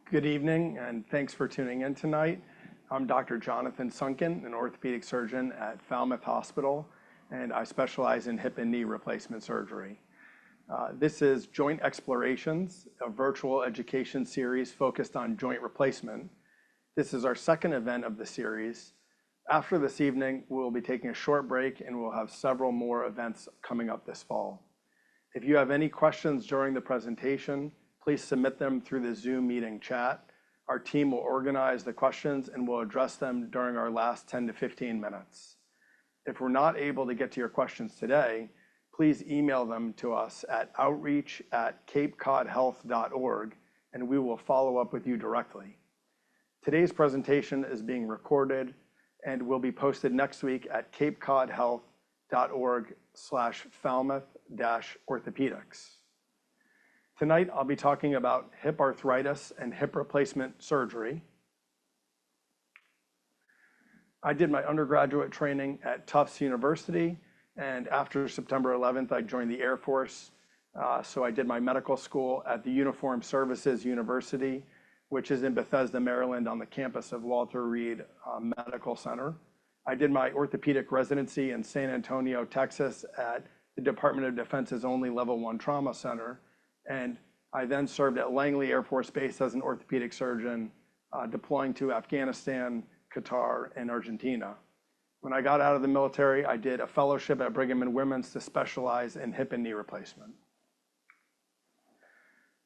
Good evening, and thanks for tuning in tonight. I'm Dr. Jonathan Sunkin, an orthopedic surgeon at Falmouth Hospital, and I specialize in hip and knee replacement surgery. This is Joint Explorations, a virtual education series focused on joint replacement. This is our second event of the series. After this evening, we'll be taking a short break, and we'll have several more events coming up this fall. If you have any questions during the presentation, please submit them through the Zoom meeting chat. Our team will organize the questions and will address them during our last 10 to 15 minutes. If we're not able to get to your questions today, please email them to us at outreach@capecodhealth.org, and we will follow up with you directly. Today's presentation is being recorded and will be posted next week at capecodhealth.org/Falmouth-orthopedics. Tonight, I'll be talking about hip arthritis and hip replacement surgery. I did my undergraduate training at Tufts University, and after September 11th, I joined the Air Force. So I did my medical school at the Uniformed Services University, which is in Bethesda, Maryland, on the campus of Walter Reed Medical Center. I did my orthopedic residency in San Antonio, Texas, at the Department of Defense's only Level 1 Trauma Center. And I then served at Langley Air Force Base as an orthopedic surgeon, deploying to Afghanistan, Qatar, and Argentina. When I got out of the military, I did a fellowship at Brigham and Women's to specialize in hip and knee replacement.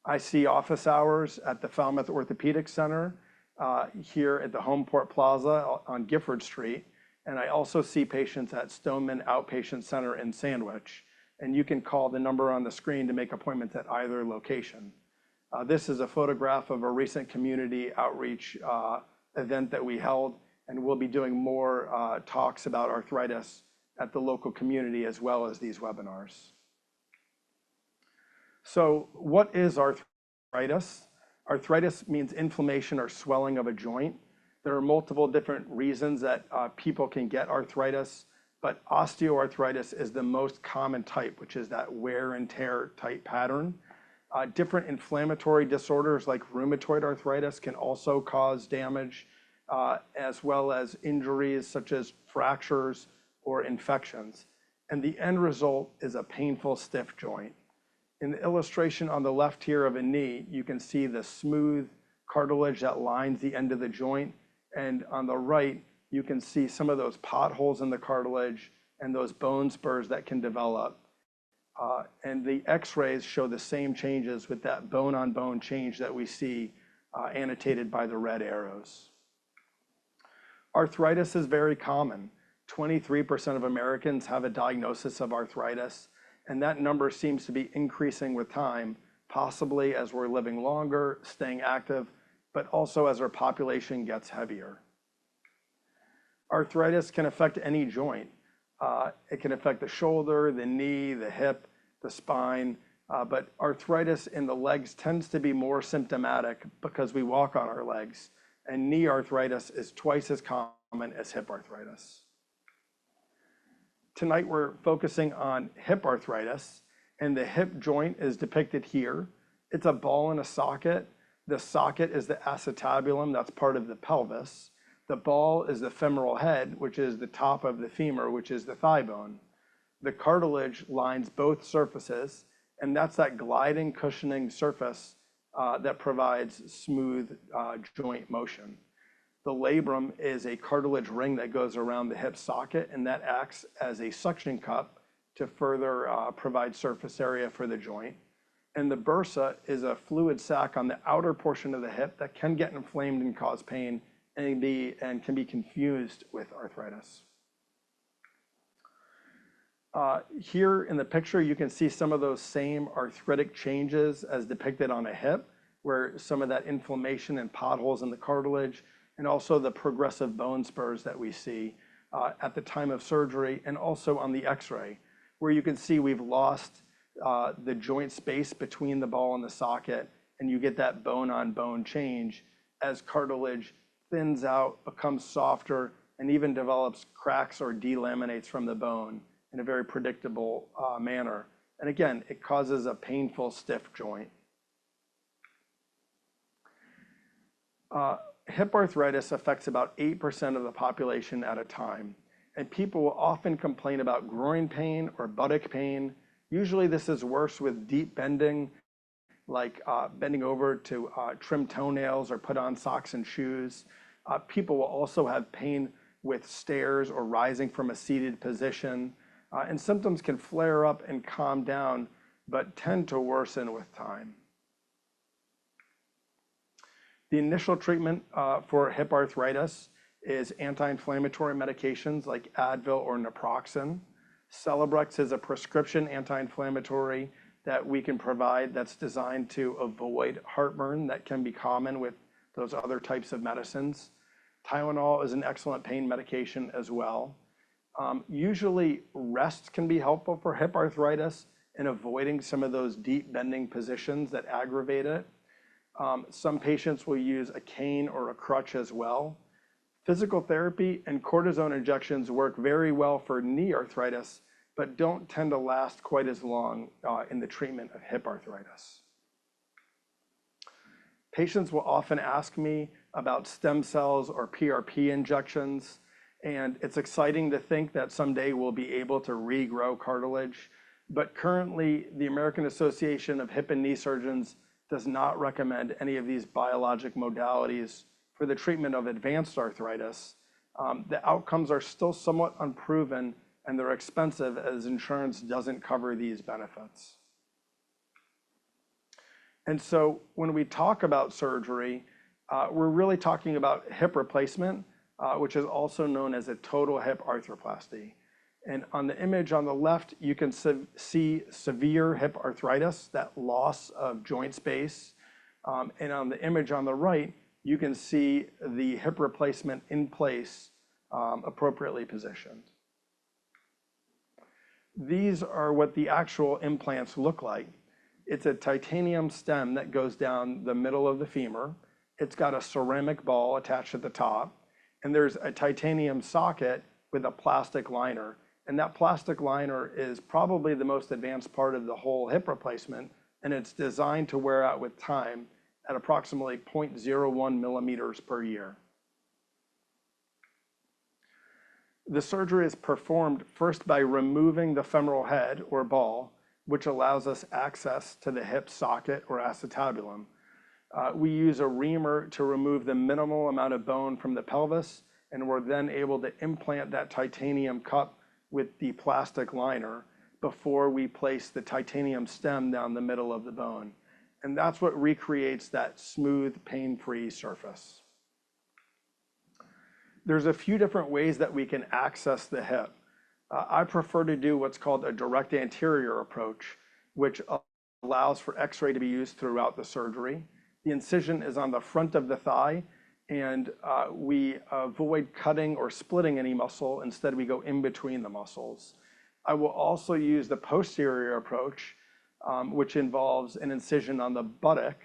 I see office hours at the Falmouth Orthopedic Center here at the Homeport Plaza on Gifford Street. And I also see patients at Stoneman Outpatient Center in Sandwich. And you can call the number on the screen to make appointments at either location. This is a photograph of a recent community outreach event that we held, and we'll be doing more talks about arthritis at the local community as well as these webinars. So what is arthritis? Arthritis means inflammation or swelling of a joint. There are multiple different reasons that people can get arthritis, but osteoarthritis is the most common type, which is that wear and tear type pattern. Different inflammatory disorders like rheumatoid arthritis can also cause damage, as well as injuries such as fractures or infections. And the end result is a painful, stiff joint. In the illustration on the left here of a knee, you can see the smooth cartilage that lines the end of the joint. And on the right, you can see some of those potholes in the cartilage and those bone spurs that can develop. And the x-rays show the same changes with that bone-on-bone change that we see annotated by the red arrows. Arthritis is very common. 23% of Americans have a diagnosis of arthritis, and that number seems to be increasing with time, possibly as we're living longer, staying active, but also as our population gets heavier. Arthritis can affect any joint. It can affect the shoulder, the knee, the hip, the spine, but arthritis in the legs tends to be more symptomatic because we walk on our legs, and knee arthritis is twice as common as hip arthritis. Tonight we're focusing on hip arthritis, and the hip joint is depicted here. It's a ball and a socket. The socket is the acetabulum, that's part of the pelvis. The ball is the femoral head, which is the top of the femur, which is the thigh bone. The cartilage lines both surfaces, and that's that gliding, cushioning surface that provides smooth joint motion. The labrum is a cartilage ring that goes around the hip socket, and that acts as a suction cup to further provide surface area for the joint. And the bursa is a fluid sac on the outer portion of the hip that can get inflamed and cause pain and can be confused with arthritis. Here in the picture, you can see some of those same arthritic changes as depicted on a hip, where some of that inflammation and potholes in the cartilage, and also the progressive bone spurs that we see at the time of surgery, and also on the x-ray, where you can see we've lost the joint space between the ball and the socket, and you get that bone-on-bone change as cartilage thins out, becomes softer, and even develops cracks or delaminates from the bone in a very predictable manner. And again, it causes a painful, stiff joint. Uh, Hip arthritis affects about 8% of the population at a time, and people will often complain about groin pain or buttock pain. Usually this is worse with deep bending, like bending over to trim toenails or put on socks and shoes. People will also have pain with stairs or rising from a seated position. And symptoms can flare up and calm down, but tend to worsen with time. The initial treatment for hip arthritis is anti-inflammatory medications like Advil or naproxen. Celebrex is a prescription anti-inflammatory that we can provide that's designed to avoid heartburn that can be common with those other types of medicines. Tylenol is an excellent pain medication as well. Usually rest can be helpful for hip arthritis in avoiding some of those deep bending positions that aggravate it. Some patients will use a cane or a crutch as well. Physical therapy and cortisone injections work very well for knee arthritis, but don't tend to last quite as long in the treatment of hip arthritis. Patients will often ask me about stem cells or PRP injections, and it's exciting to think that someday we'll be able to regrow cartilage. But currently, the American Association of Hip and Knee Surgeons does not recommend any of these biologic modalities for the treatment of advanced arthritis. The outcomes are still somewhat unproven, and they're expensive as insurance doesn't cover these benefits. And so when we talk about surgery, we're really talking about hip replacement, which is also known as a total hip arthroplasty. And on the image on the left, you can see severe hip arthritis, that loss of joint space. And on the image on the right, you can see the hip replacement in place, appropriately positioned. These are what the actual implants look like. It's a titanium stem that goes down the middle of the femur. It's got a ceramic ball attached at the top, and there's a titanium socket with a plastic liner. And that plastic liner is probably the most advanced part of the whole hip replacement, and it's designed to wear out with time at approximately 0.01 millimeters per year. The surgery is performed first by removing the femoral head or ball, which allows us access to the hip socket or acetabulum. We use a reamer to remove the minimal amount of bone from the pelvis, and we're then able to implant that titanium cup with the plastic liner before we place the titanium stem down the middle of the bone. And that's what recreates that smooth, pain-free surface. There's a few different ways that we can access the hip. I prefer to do what's called a direct anterior approach, which allows for X-ray to be used throughout the surgery. The incision is on the front of the thigh, and we avoid cutting or splitting any muscle. Instead, we go in between the muscles. I will also use the posterior approach, which involves an incision on the buttock,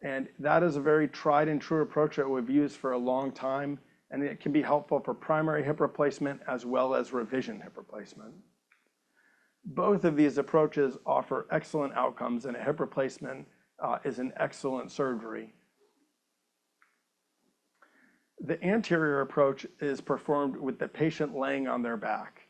and that is a very tried and true approach that we've used for a long time, and it can be helpful for primary hip replacement as well as revision hip replacement. Both of these approaches offer excellent outcomes, and a hip replacement is an excellent surgery. The anterior approach is performed with the patient laying on their back.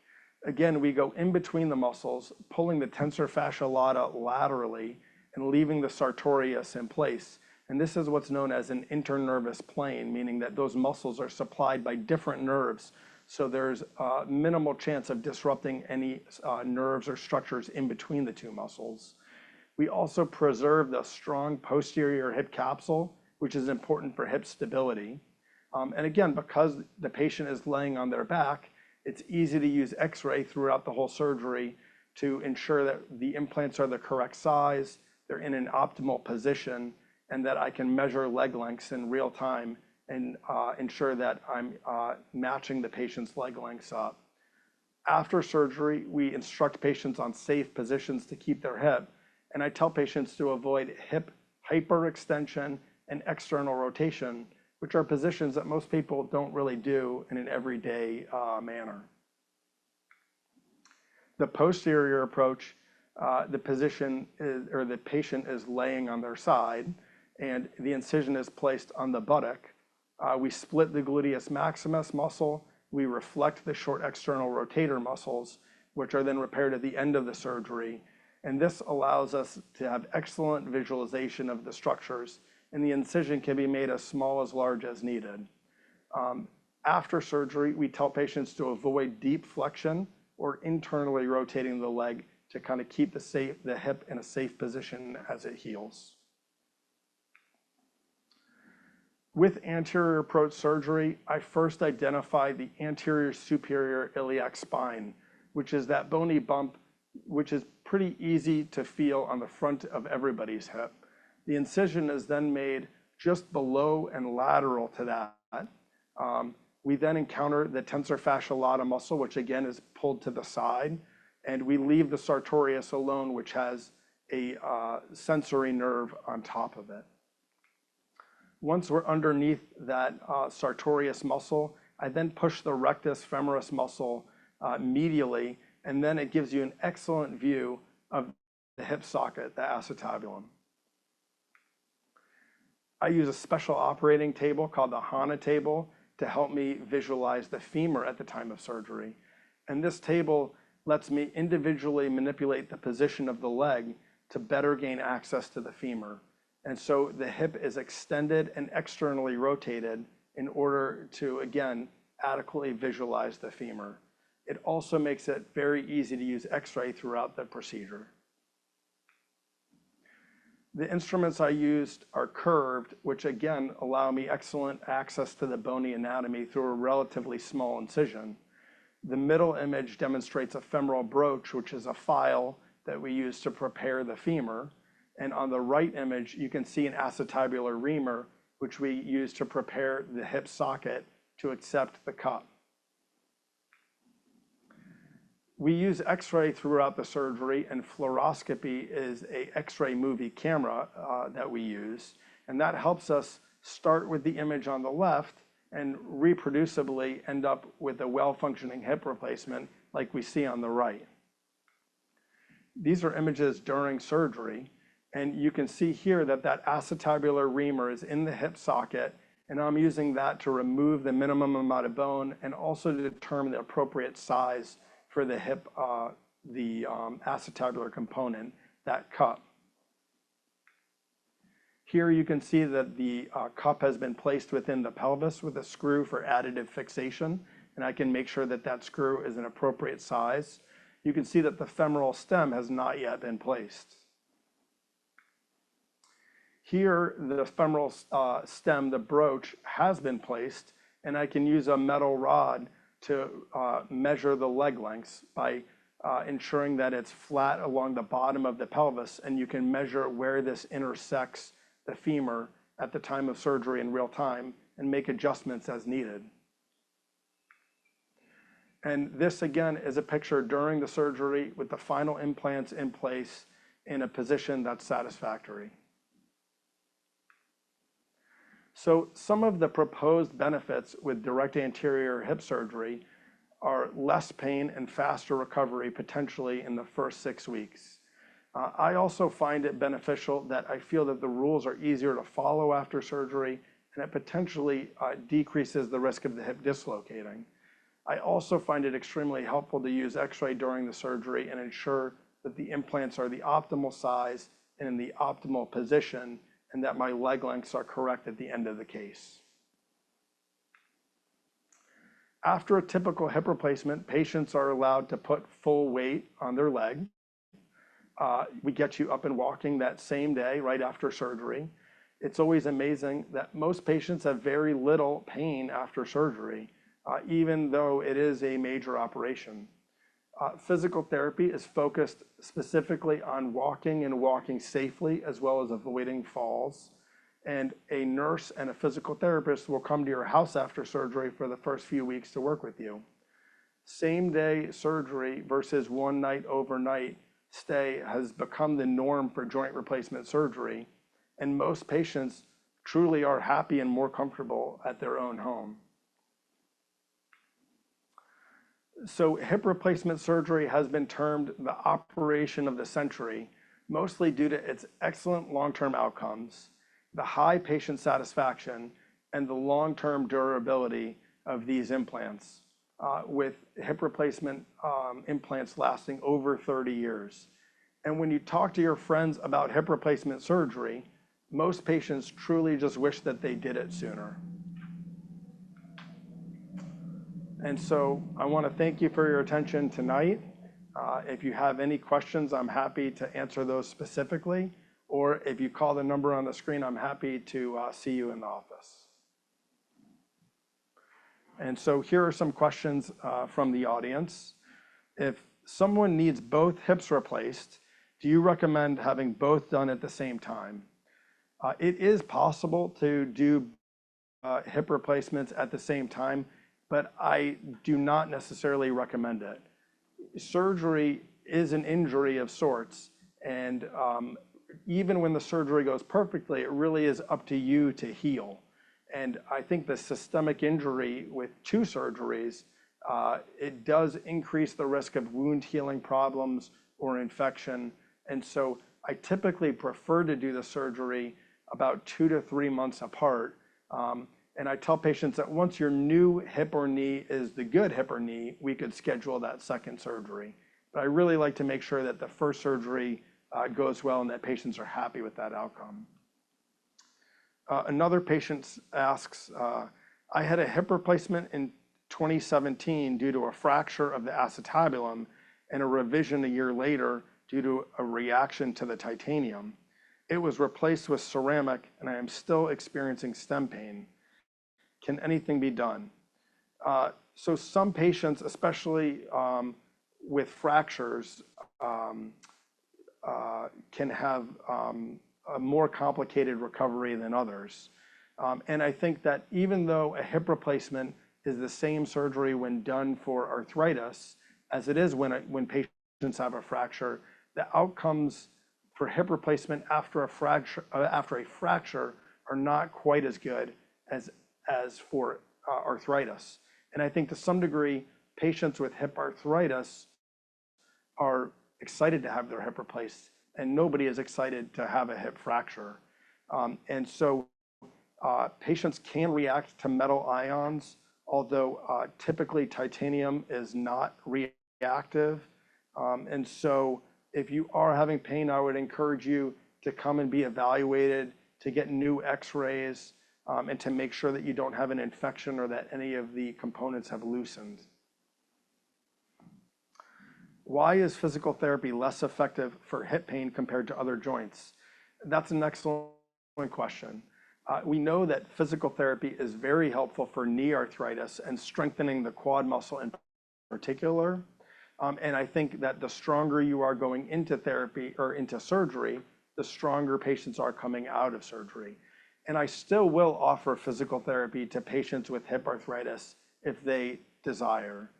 Again, we go in between the muscles, pulling the tensor fascia lata laterally and leaving the sartorius in place. And this is what's known as an internervous plane, meaning that those muscles are supplied by different nerves. So there's minimal chance of disrupting any nerves or structures in between the two muscles. We also preserve the strong posterior hip capsule, which is important for hip stability. And again, because the patient is laying on their back, it's easy to use X-ray throughout the whole surgery to ensure that the implants are the correct size, they're in an optimal position, and that I can measure leg lengths in real time and ensure that I'm matching the patient's leg lengths up. After surgery, we instruct patients on safe positions to keep their hip, and I tell patients to avoid hip hyperextension and external rotation, which are positions that most people don't really do in an everyday manner. The posterior approach, the patient is laying on their side, and the incision is placed on the buttock. We split the gluteus maximus muscle. We reflect the short external rotator muscles, which are then repaired at the end of the surgery. And this allows us to have excellent visualization of the structures, and the incision can be made as small as large as needed. After surgery, we tell patients to avoid deep flexion or internally rotating the leg to kind of keep the hip in a safe position as it heals. With anterior approach surgery, I first identified the anterior superior iliac spine, which is that bony bump, which is pretty easy to feel on the front of everybody's hip. The incision is then made just below and lateral to that. We then encounter the tensor fasciae lata muscle, which again is pulled to the side, and we leave the sartorius alone, which has a sensory nerve on top of it. Once we're underneath that sartorius muscle, I then push the rectus femoris muscle medially, and then it gives you an excellent view of the hip socket, the acetabulum. I use a special operating table called the HANA table to help me visualize the femur at the time of surgery. And this table lets me individually manipulate the position of the leg to better gain access to the femur. And so the hip is extended and externally rotated in order to, again, adequately visualize the femur. It also makes it very easy to use X-ray throughout the procedure. The instruments I used are curved, which again allow me excellent access to the bony anatomy through a relatively small incision. The middle image demonstrates a femoral broach, which is a file that we use to prepare the femur. And on the right image, you can see an acetabular reamer, which we use to prepare the hip socket to accept the cup. We use X-ray throughout the surgery, and fluoroscopy is a X-ray movie camera that we use. And that helps us start with the image on the left and reproducibly end up with a well-functioning hip replacement like we see on the right. These are images during surgery. And you can see here that that acetabular reamer is in the hip socket, and I'm using that to remove the minimum amount of bone and also to determine the appropriate size for the hip, acetabular component, that cup. Here you can see that the cup has been placed within the pelvis with a screw for additive fixation, and I can make sure that that screw is an appropriate size. You can see that the femoral stem has not yet been placed. Here, the femoral stem, the broach, has been placed, and I can use a metal rod to measure the leg lengths by ensuring that it's flat along the bottom of the pelvis, and you can measure where this intersects the femur at the time of surgery in real time and make adjustments as needed. And this, again, is a picture during the surgery with the final implants in place in a position that's satisfactory. So some of the proposed benefits with direct anterior hip surgery are less pain and faster recovery potentially in the first 6 weeks. I also find it beneficial that I feel that the rules are easier to follow after surgery, and it potentially decreases the risk of the hip dislocating. I also find it extremely helpful to use X-ray during the surgery and ensure that the implants are the optimal size and in the optimal position, and that my leg lengths are correct at the end of the case. After a typical hip replacement, patients are allowed to put full weight on their leg. We get you up and walking that same day, right after surgery. It's always amazing that most patients have very little pain after surgery, even though it is a major operation. Physical therapy is focused specifically on walking and walking safely, as well as avoiding falls. And a nurse and a physical therapist will come to your house after surgery for the first few weeks to work with you. Same day surgery versus one night overnight stay has become the norm for joint replacement surgery. And most patients truly are happy and more comfortable at their own home. So hip replacement surgery has been termed the operation of the century, mostly due to its excellent long-term outcomes, the high patient satisfaction, and the long-term durability of these implants, with hip replacement implants lasting over 30 years. And when you talk to your friends about hip replacement surgery, most patients truly just wish that they did it sooner. And so I want to thank you for your attention tonight. If you have any questions, I'm happy to answer those specifically. Or if you call the number on the screen, I'm happy to see you in the office. And so here are some questions from the audience. If someone needs both hips replaced, do you recommend having both done at the same time? It is possible to do hip replacements at the same time, but I do not necessarily recommend it. Surgery is an injury of sorts, and even when the surgery goes perfectly, it really is up to you to heal. And I think the systemic injury with two surgeries, it does increase the risk of wound healing problems or infection. And so I typically prefer to do the surgery about 2 to 3 months apart. And I tell patients that once your new hip or knee is the good hip or knee, we could schedule that second surgery. But I really like to make sure that the first surgery goes well and that patients are happy with that outcome. Another patient asks, I had a hip replacement in 2017 due to a fracture of the acetabulum and a revision a year later due to a reaction to the titanium. It was replaced with ceramic, and I am still experiencing stem pain. Can anything be done? So some patients, especially with fractures, can have a more complicated recovery than others. And I think that even though a hip replacement is the same surgery when done for arthritis as it is when patients have a fracture, the outcomes for hip replacement after a fracture are not quite as good as for arthritis. And I think to some degree, patients with hip arthritis are excited to have their hip replaced, and nobody is excited to have a hip fracture. And so patients can react to metal ions, although typically titanium is not reactive. And so if you are having pain, I would encourage you to come and be evaluated, to get new x-rays, and to make sure that you don't have an infection or that any of the components have loosened. Why is physical therapy less effective for hip pain compared to other joints? That's an excellent question. We know that physical therapy is very helpful for knee arthritis and strengthening the quad muscle in particular. And I think that the stronger you are going into therapy or into surgery, the stronger patients are coming out of surgery. And I still will offer physical therapy to patients with hip arthritis if they desire.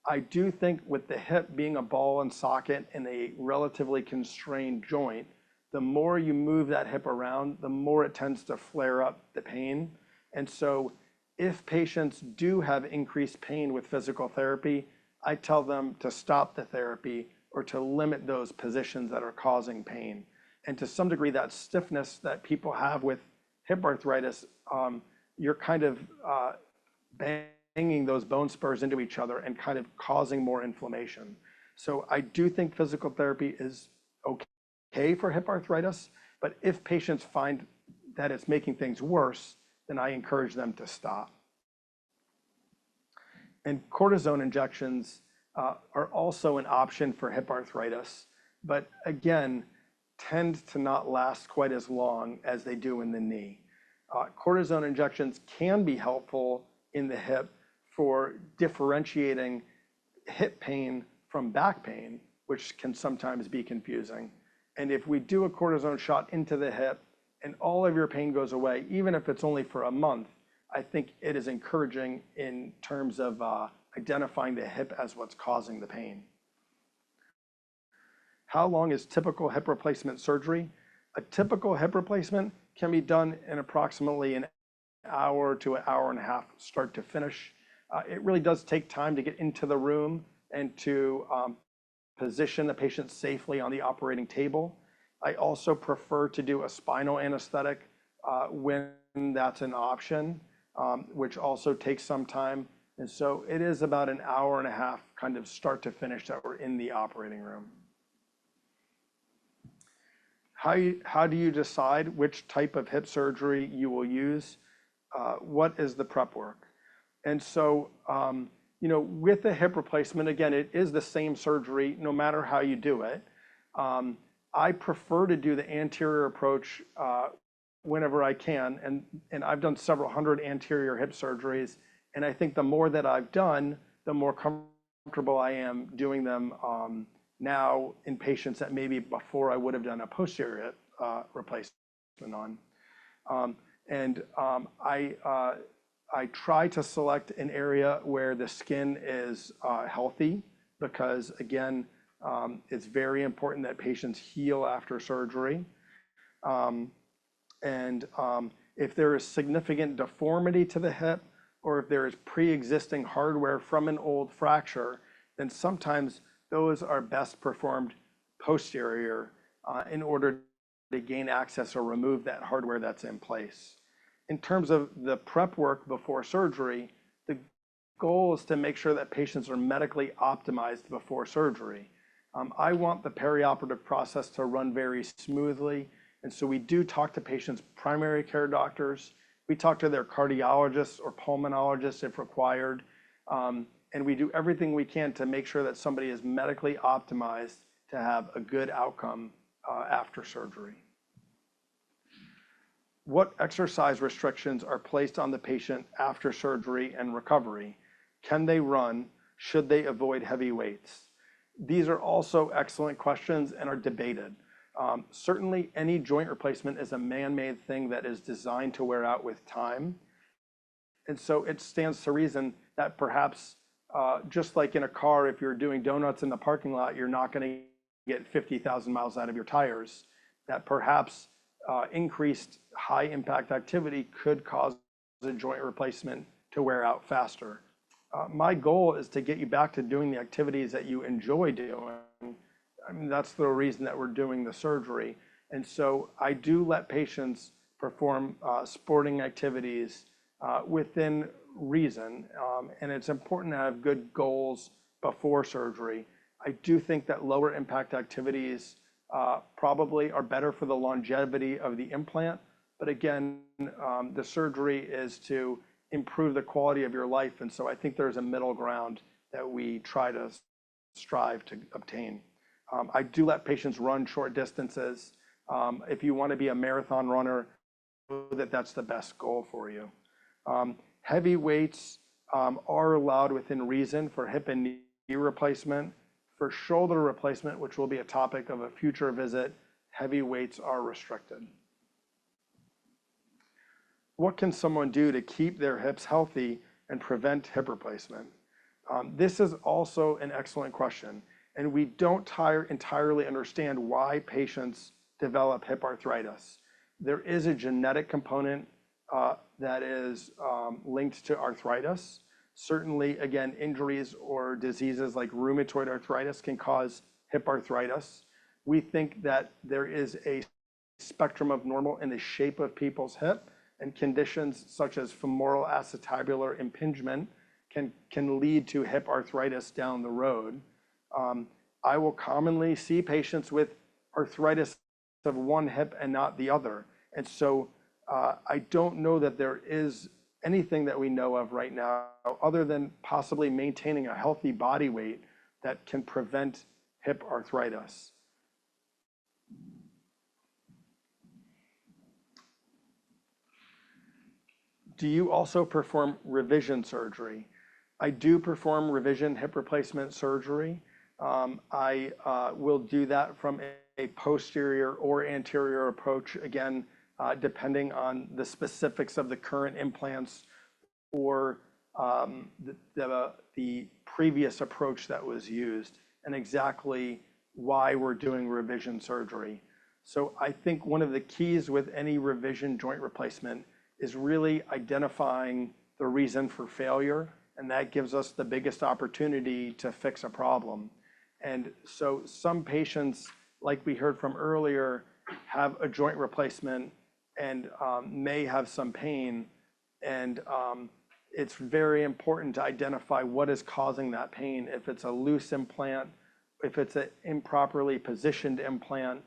I do think with the hip being a ball and socket in a relatively constrained joint, the more you move that hip around, the more it tends to flare up the pain. And so if patients do have increased pain with physical therapy, I tell them to stop the therapy or to limit those positions that are causing pain. And to some degree, that stiffness that people have with hip arthritis, you're kind of banging those bone spurs into each other and kind of causing more inflammation. So I do think physical therapy is okay for hip arthritis, but if patients find that it's making things worse, then I encourage them to stop. And cortisone injections are also an option for hip arthritis, but again, tend to not last quite as long as they do in the knee. Cortisone injections can be helpful in the hip for differentiating hip pain from back pain, which can sometimes be confusing. And if we do a cortisone shot into the hip and all of your pain goes away, even if it's only for a month, I think it is encouraging in terms of identifying the hip as what's causing the pain. How long is typical hip replacement surgery? A typical hip replacement can be done in approximately an hour to an hour and a half, start to finish. It really does take time to get into the room and to position the patient safely on the operating table. I also prefer to do a spinal anesthetic when that's an option. which also takes some time. And so it is about an hour and a half kind of start to finish that we're in the operating room. How do you decide which type of hip surgery you will use? What is the prep work? And so, with the hip replacement, again, it is the same surgery no matter how you do it. I prefer to do the anterior approach whenever I can. And I've done several hundred anterior hip surgeries. And I think the more that I've done, the more comfortable I am doing them now in patients that maybe before I would have done a posterior hip replacement on. I try to select an area where the skin is healthy because, again, it's very important that patients heal after surgery. If there is significant deformity to the hip or if there is pre-existing hardware from an old fracture, then sometimes those are best performed posterior in order to gain access or remove that hardware that's in place. In terms of the prep work before surgery, the goal is to make sure that patients are medically optimized before surgery. I want the perioperative process to run very smoothly. And so we do talk to patients' primary care doctors. We talk to their cardiologists or pulmonologists if required. And we do everything we can to make sure that somebody is medically optimized to have a good outcome after surgery. What exercise restrictions are placed on the patient after surgery and recovery? Can they run? Should they avoid heavy weights? These are also excellent questions and are debated. Certainly, any joint replacement is a man-made thing that is designed to wear out with time. And so it stands to reason that perhaps, just like in a car, if you're doing donuts in the parking lot, you're not going to get 50,000 miles out of your tires, that perhaps increased high-impact activity could cause a joint replacement to wear out faster. My goal is to get you back to doing the activities that you enjoy doing. I mean, that's the reason that we're doing the surgery. And so I do let patients perform sporting activities within reason. And it's important to have good goals before surgery. I do think that lower impact activities probably are better for the longevity of the implant. But again, the surgery is to improve the quality of your life. And so I think there's a middle ground that we try to strive to obtain. I do let patients run short distances. If you want to be a marathon runner, know that that's the best goal for you. Heavy weights are allowed within reason for hip and knee replacement. For shoulder replacement, which will be a topic of a future visit, heavy weights are restricted. What can someone do to keep their hips healthy and prevent hip replacement? This is also an excellent question. And we don't entirely understand why patients develop hip arthritis. There is a genetic component that is linked to arthritis. Certainly, again, injuries or diseases like rheumatoid arthritis can cause hip arthritis. We think that there is a spectrum of normal in the shape of people's hip, and conditions such as femoral acetabular impingement can lead to hip arthritis down the road. I will commonly see patients with arthritis of one hip and not the other. And so I don't know that there is anything that we know of right now other than possibly maintaining a healthy body weight that can prevent hip arthritis. Do you also perform revision surgery? I do perform revision hip replacement surgery. I will do that from a posterior or anterior approach, again, depending on the specifics of the current implants or the previous approach that was used and exactly why we're doing revision surgery. So I think one of the keys with any revision joint replacement is really identifying the reason for failure, and that gives us the biggest opportunity to fix a problem. And so some patients, like we heard from earlier, have a joint replacement and may have some pain. And it's very important to identify what is causing that pain. If it's a loose implant, if it's an improperly positioned implant,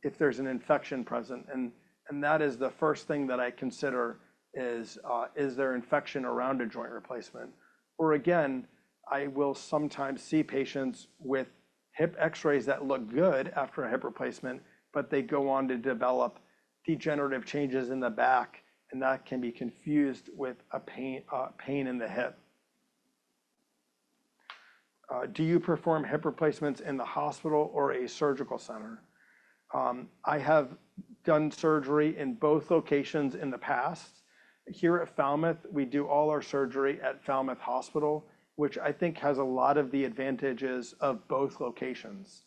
if there's an infection present. And that is the first thing that I consider is there infection around a joint replacement? Or again, I will sometimes see patients with hip x-rays that look good after a hip replacement, but they go on to develop degenerative changes in the back, and that can be confused with a pain in the hip. Do you perform hip replacements in the hospital or a surgical center? I have done surgery in both locations in the past. Here at Falmouth, we do all our surgery at Falmouth Hospital, which I think has a lot of the advantages of both locations.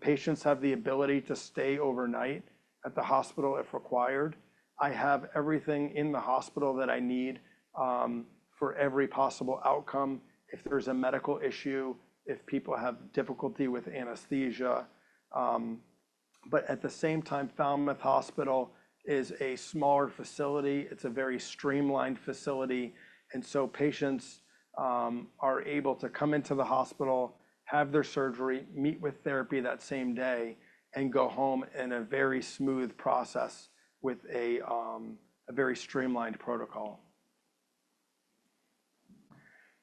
Patients have the ability to stay overnight at the hospital if required. I have everything in the hospital that I need for every possible outcome. If there's a medical issue, if people have difficulty with anesthesia. But at the same time, Falmouth Hospital is a smaller facility. It's a very streamlined facility. And so patients are able to come into the hospital, have their surgery, meet with therapy that same day, and go home in a very smooth process with a very streamlined protocol.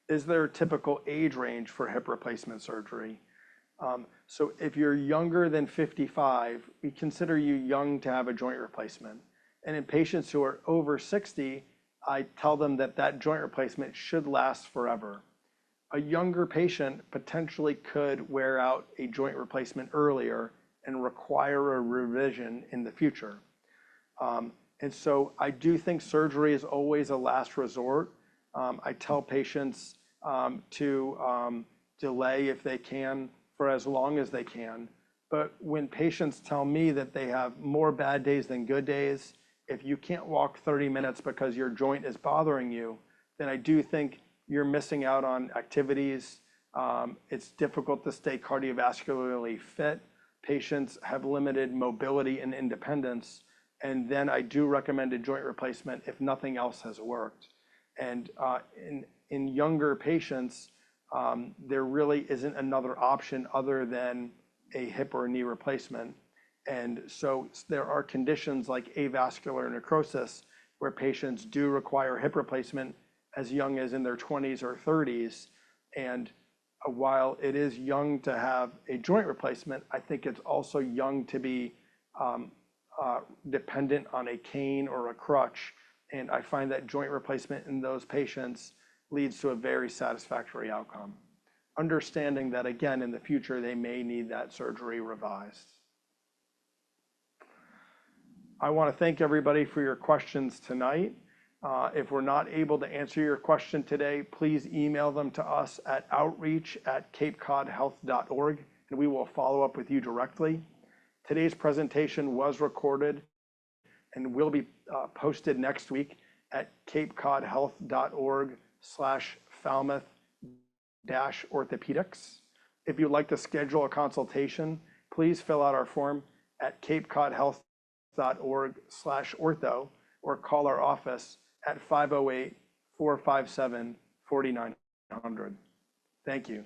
Is there a typical age range for hip replacement surgery? So if you're younger than 55, we consider you young to have a joint replacement. And in patients who are over 60, I tell them that that joint replacement should last forever. A younger patient potentially could wear out a joint replacement earlier and require a revision in the future. And so I do think surgery is always a last resort. I tell patients to delay if they can for as long as they can. But when patients tell me that they have more bad days than good days, if you can't walk 30 minutes because your joint is bothering you, then I do think you're missing out on activities. It's difficult to stay cardiovascularly fit. Patients have limited mobility and independence. And then I do recommend a joint replacement if nothing else has worked. And in younger patients, there really isn't another option other than a hip or a knee replacement. And so there are conditions like avascular necrosis where patients do require hip replacement as young as in their 20s or 30s. And while it is young to have a joint replacement, I think it's also young to be dependent on a cane or a crutch. And I find that joint replacement in those patients leads to a very satisfactory outcome, understanding that, again, in the future, they may need that surgery revised. I want to thank everybody for your questions tonight. If we're not able to answer your question today, please email them to us at outreach@capecodhealth.org, and we will follow up with you directly. Today's presentation was recorded and will be posted next week at capecodhealth.org/Falmouth-orthopedics. If you'd like to schedule a consultation, please fill out our form at capecodhealth.org/ortho or call our office at 508-457-4900. Thank you.